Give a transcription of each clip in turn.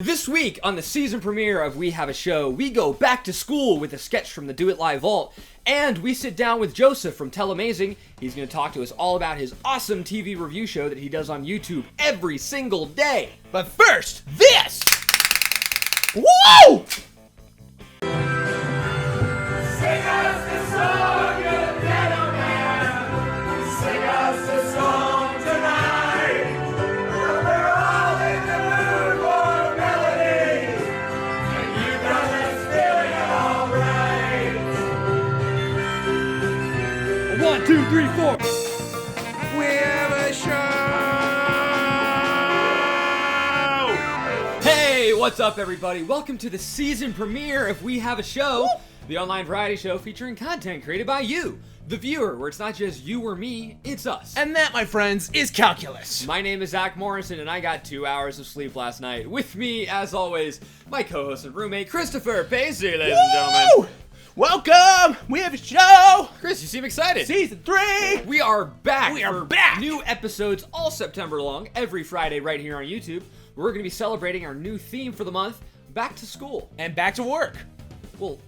This week, on the season premiere of We Have a Show, we go back to school with a sketch from the Do It Live Vault, and we sit down with Joseph from Telemazing. He's going to talk to us all about his awesome TV review show that he does on YouTube every single day. But first, this! Woo! Sing us the song, you little man. Sing us the song tonight. We're all in the mood for a melody, and you got us feeling all right. 1, 2, 3, 4. We have a show! Hey, what's up, everybody? Welcome to the season premiere of We Have a Show, the online variety show featuring content created by you, the viewer, where it's not just you or me, it's us. And that, my friends, is calculus. My name is Zack Morrison, and I got 2 hours of sleep last night. With me, as always, my co-host and roommate, Christopher Pasi, ladies and gentlemen. Woo! Welcome! We have a show! Chris, you seem excited. Season 3! We are back. We are for back. New episodes all September long, every Friday right here on YouTube. We're going to be celebrating our new theme for the month, Back to School. And back to work. Well,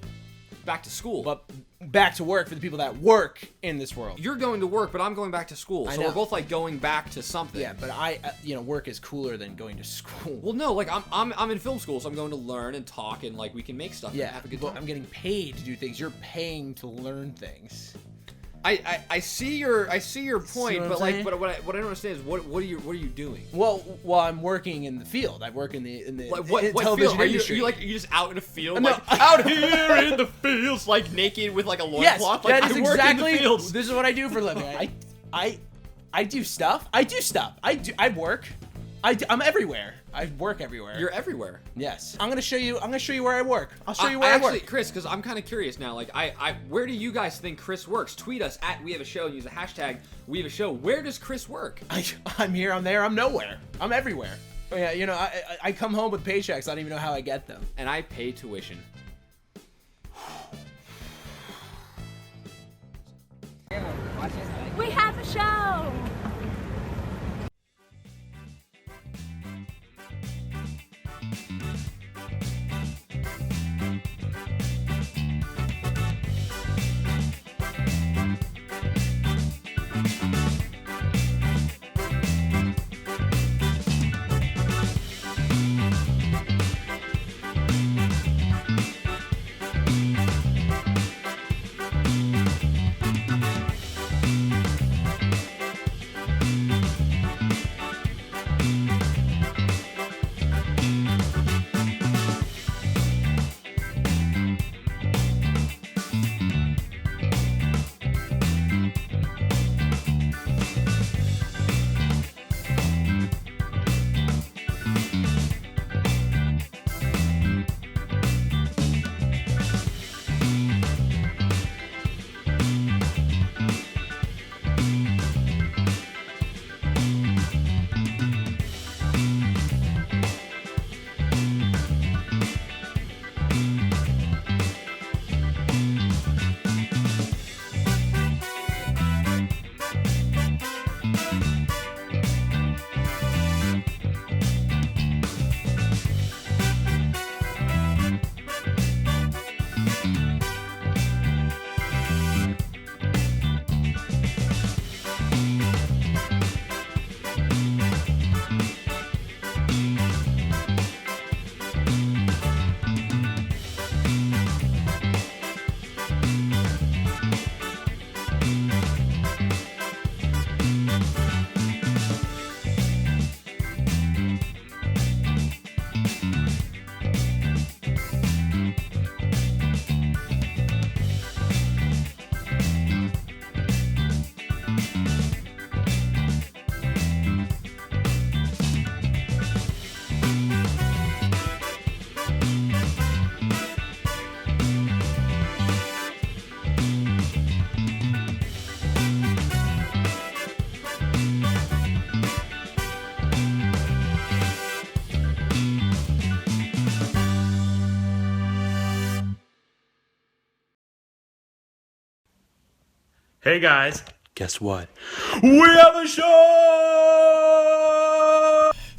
back to school. But back to work for the people that work in this world. You're going to work, but I'm going back to school. I So know. we're both like going back to something. Yeah, but work is cooler than going to school. Well, no, like I'm in film school, so I'm going to learn and talk and like we can make stuff and Yeah, have a good but time. I'm getting paid to do things. You're paying to learn things. I see your point, what but I'm like saying? what I don't understand is what are you doing? Well, I'm working in the field. I work in the Like what television field? Are industry. you just out in a field, No. like out here in the fields, like naked with like a Yes, loincloth? Like, that is I work exactly. in the fields. This is what I do for a living. I do stuff. I work. I'm everywhere. I work everywhere. You're everywhere. Yes. I'm gonna show you where I work. I'll show you where I actually, work. Chris, because I'm kind of curious now. Like, where do you guys think Chris works? Tweet us at We Have a Show and use the hashtag We Have a Show. Where does Chris work? I'm here. I'm there. I'm nowhere. I'm everywhere. Yeah, I come home with paychecks. I don't even know how I get them. And I pay tuition. We have a show! Hey guys, guess what? We have a show!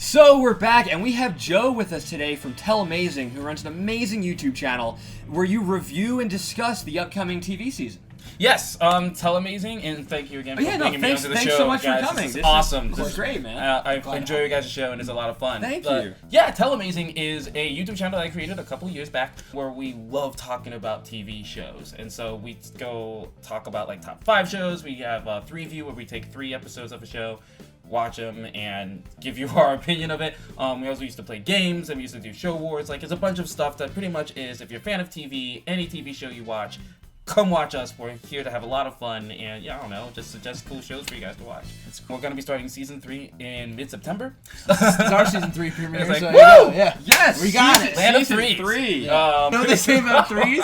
So we're back, and we have Joe with us today from Telemazing, who runs an amazing YouTube channel where you review and discuss the upcoming TV season. Yes, Telemazing, and thank you again for bringing me onto the show. Thanks so much guys. for coming. This is awesome. This is great, man. I enjoy your guys' show, and it's a lot of fun. Thank you. Yeah, Telemazing is a YouTube channel that I created a couple years back where we love talking about TV shows. And so we go talk about like top 5 shows. We have 3 View where we take 3 episodes of a show, watch them, and give you our opinion of it. We also used to play games, and we used to do show wars. Like, it's a bunch of stuff that pretty much is, if you're a fan of TV, any TV show you watch, come watch us. We're here to have a lot of fun, and yeah, I don't know, just suggest cool shows for you guys to watch. We're going to be starting season 3 in mid-September. It's our season 3 premiere. It's like, so woo! yeah. Yes! We got it. Land of Season threes. 3. You know what they say about threes?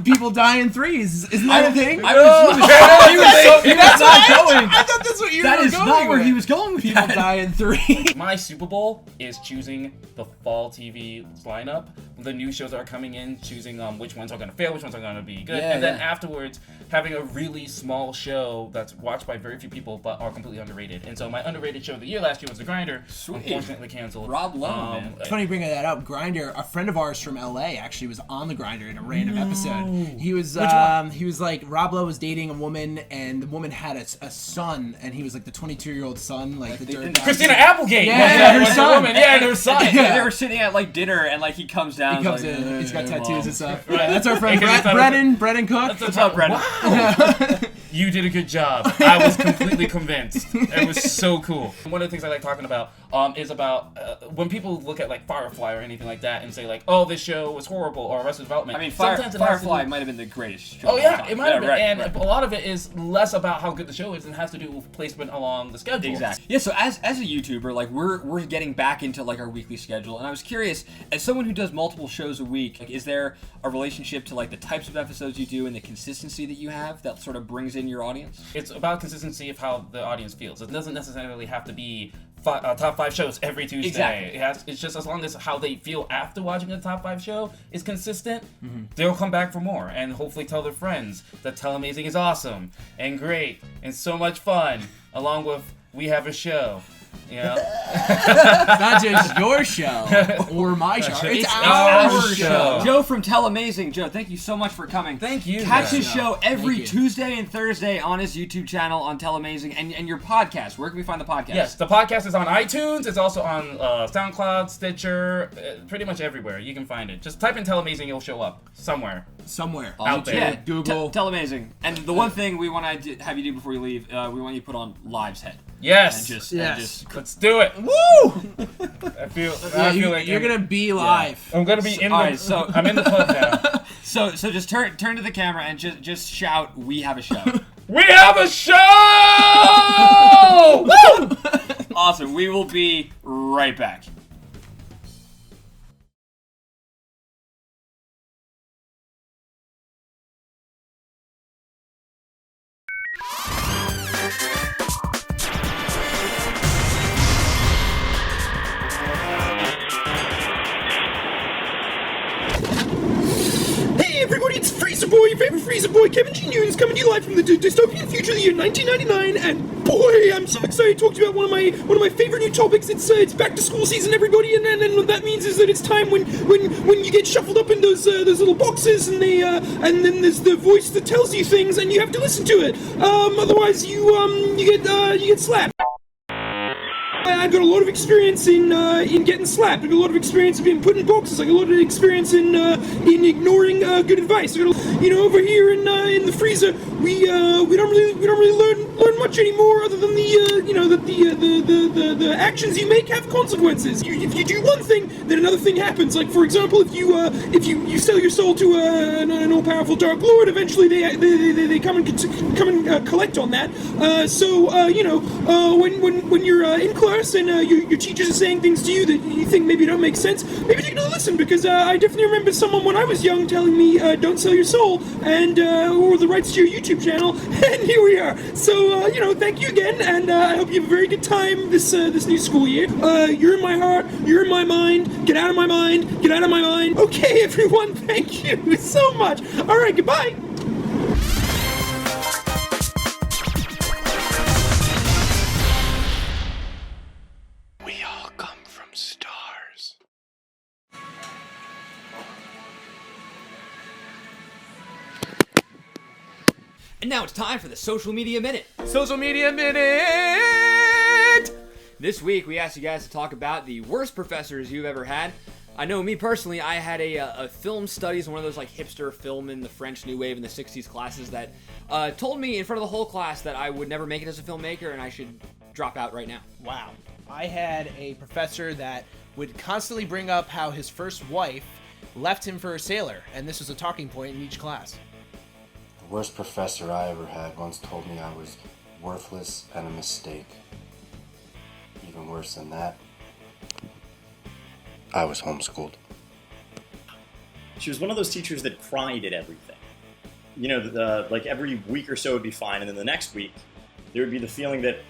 People die in threes. Isn't that a thing? He was not going. I thought that's what you That were is going not where with. he was going with People that. die in threes. My Super Bowl is choosing the fall TV lineup. The new shows that are coming in, choosing which ones are going to fail, which ones are going to be good, Yeah, and then yeah. afterwards having a really small show that's watched by very few people but are completely underrated. And so my underrated show of the year last year was The Grinder. Sweet. Unfortunately canceled. Rob Lowe, man. It's funny bringing that up. Grinder, a friend of ours from LA actually was on the Grinder in a random episode. He was he was like, Rob Lowe was dating a woman, and the woman had a son, and he was like the 22-year-old son, like the dirt dog. Christina Applegate Yeah, was her the son. woman. Yeah, and her son. Yeah. They were sitting at like dinner, and like he comes down. He comes like, in, he's got tattoos Mom. and stuff. Yeah, that's our friend Because he thought Brennan Cook. What's up, Brendan? Wow. You did a good job. I was completely convinced. It was so cool. One of the things I like talking about is about when people look at like Firefly or anything like that and say like, oh, this show was horrible, or Arrested Development. I mean, Sometimes it has to Firefly do- might have been the greatest show. Oh of all yeah, time. it might have been, right, and right. a lot of it is less about how good the show is and has to do with placement along the schedule. Exactly. Yeah. So as a YouTuber, like we're getting back into like our weekly schedule, and I was curious, as someone who does multiple shows a week, like, is there a relationship to like the types of episodes you do and the consistency that you have that sort of brings in your audience? It's about consistency of how the audience feels. It doesn't necessarily have to be top 5 shows every Tuesday. Exactly. It's just as long as how they feel after watching a top 5 show is consistent, they'll come back for more and hopefully tell their friends that Telemazing is awesome and great and so much fun, along with we have a show. You know? It's not just your show or my show. It's our show. Joe from Telemazing. Joe, thank you so much for coming. Thank you. Catch his Yeah. show every Thank you. Tuesday and Thursday on his YouTube channel on Telemazing, and your podcast. Where can we find the podcast? Yes, the podcast is on iTunes. It's also on SoundCloud, Stitcher, pretty much everywhere. You can find it. Just type in Telemazing, it'll show up somewhere. Somewhere. Out there. Yeah, Google. Telemazing. And the one thing we want to have you do before you leave, we want you to put on Live's head. Yes. And just, Yes. Let's do it. Woo! I feel Yeah, like you're gonna be live. I'm gonna be in the. alright, so- I'm in the pub now. So just turn to the camera and just shout, "We have a show." We have a show! Woo! Awesome. We will be right back. Hey everybody, it's FridgeBoy, your favorite FridgeBoy, Kevin G. Newton's coming to you live from the dystopian future of the year 1999, and boy, I'm so excited to talk to you about one of my favorite new topics. It's back to school season, everybody, and what that means is that it's time when you get shuffled up in those little boxes, and and then there's the voice that tells you things, and you have to listen to it. Otherwise you get slapped. I've got a lot of experience in getting slapped. I've got a lot of experience in being put in boxes. I got a lot of experience in ignoring good advice. I got over here in the freezer, we don't really learn much anymore, other than the actions you make have consequences. If you do one thing, then another thing happens. Like, for example, if you sell your soul to an all-powerful Dark Lord, eventually they come and collect on that. When you're in class and your teachers are saying things to you that you think maybe don't make sense, maybe take another listen, because I definitely remember someone when I was young telling me don't sell your soul and or the rights to your YouTube channel, and here we are. So thank you again, and I hope you have a very good time this new school year. You're in my heart, you're in my mind. Get out of my mind, get out of my mind. Okay, everyone, thank you so much. All right, goodbye. We all come And now it's time for the Social Media Minute. Social Media Minute! This week, we asked you guys to talk about the worst professors you've ever had. I know me personally, I had a film studies, one of those like hipster film in the French New Wave in the 60s classes that told me in front of the whole class that I would never make it as a filmmaker and I should drop out right now. Wow. I had a professor that would constantly bring up how his first wife left him for a sailor, and this was a talking point in each class. The worst professor I ever had once told me I was worthless and a mistake. Even worse than that, I was homeschooled. She was one of those teachers that cried at everything. You know, like every week or so would be fine, and then the next week there would be the feeling that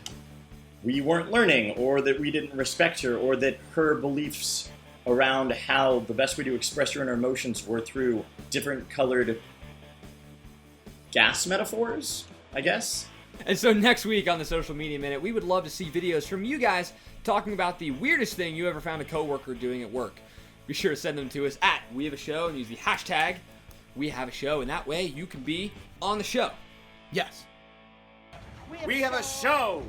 we weren't learning, or that we didn't respect her, or that her beliefs around how the best way to express her inner emotions were through different colored gas metaphors, I guess. And so next week on the Social Media Minute, we would love to see videos from you guys talking about the weirdest thing you ever found a coworker doing at work. Be sure to send them to us at We Have a Show and use the hashtag We Have a Show, and that way you can be on the show. Yes. We have a show.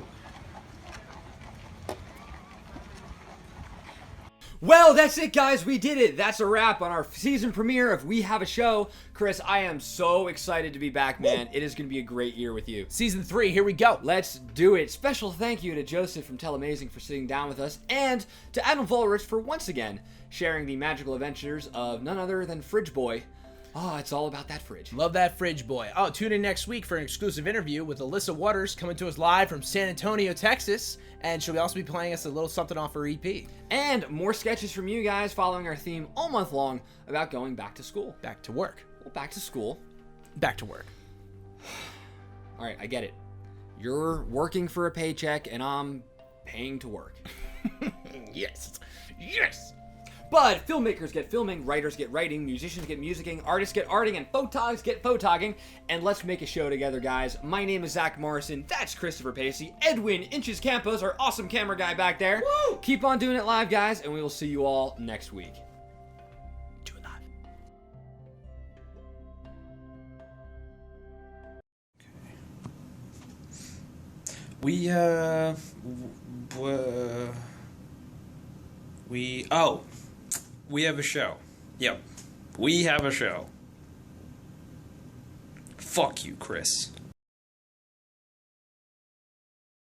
Well, that's it, guys. We did it. That's a wrap on our season premiere of We Have a Show. Chris, I am so excited to be back, man. It is going to be a great year with you. Season 3, here we go. Let's do it. Special thank you to Joseph from Telemazing for sitting down with us, and to Adam Vollrich for once again sharing the magical adventures of none other than FridgeBoy. Oh, it's all about that fridge. Love that FridgeBoy. Oh, tune in next week for an exclusive interview with Alyssa Waters coming to us live from San Antonio, Texas. And she'll also be playing us a little something off her EP. And more sketches from you guys following our theme all month long about going back to school. Back to work. Well, back to school. Back to work. All right, I get it. You're working for a paycheck and I'm paying to work. Yes. Yes. But filmmakers get filming, writers get writing, musicians get musicking, artists get arting, and photogs get photogging. And let's make a show together, guys. My name is Zack Morrison. That's Christopher Pasi. Edwin Inches Campos, our awesome camera guy back there. Woo! Keep on doing it live, guys, and we will see you all next week. Do it live. We have a show. Yep. We have a show. Fuck you, Chris.